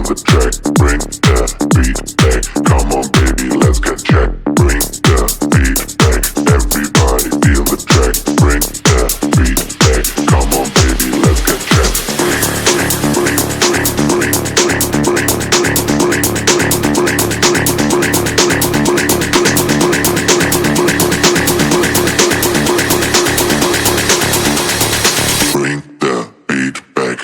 the track, bring the beat back. Come on baby, let's get jacked. Bring the beat back. Everybody feel the track, bring the beat back. Come on baby, let's get jacked. Bring, bring, bring, bring, bring, bring, bring, bring, bring, bring, bring, bring, bring, bring, bring, bring the beat back.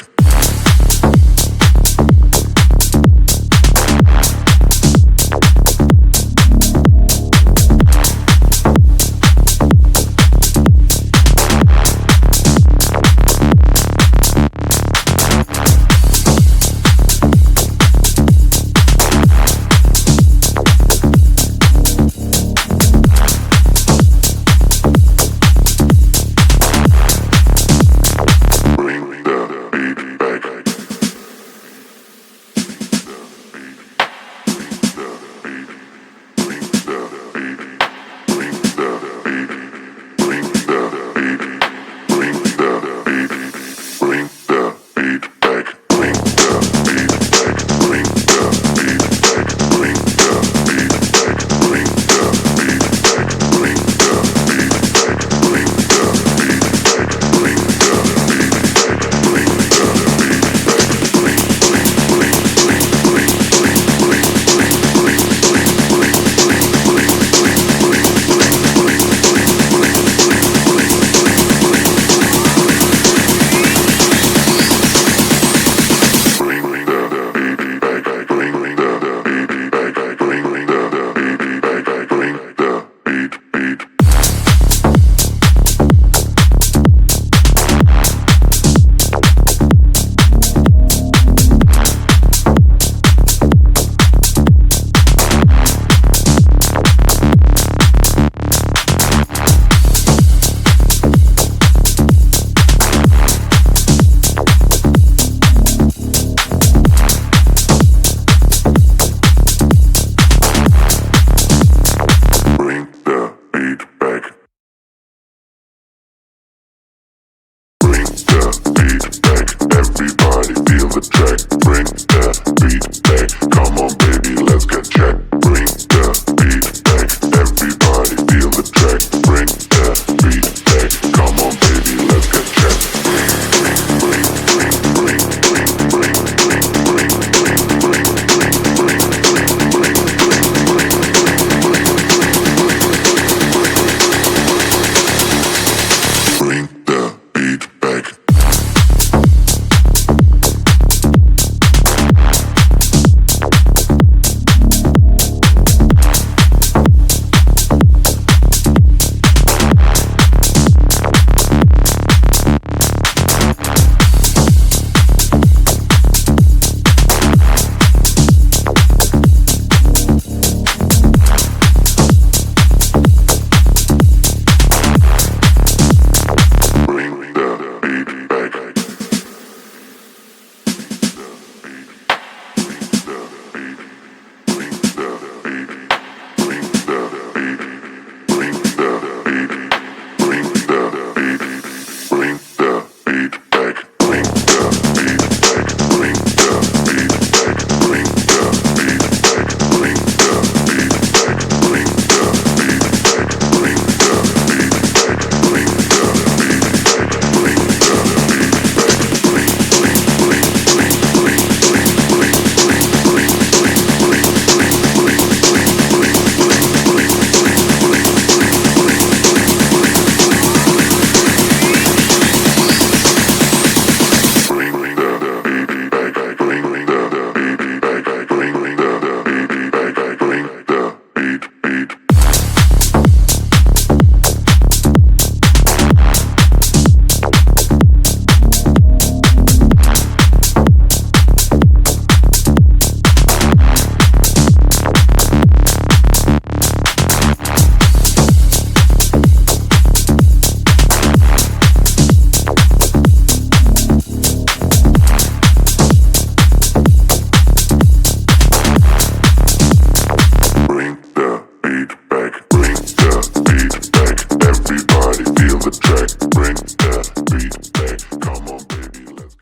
Everybody feel the track, bring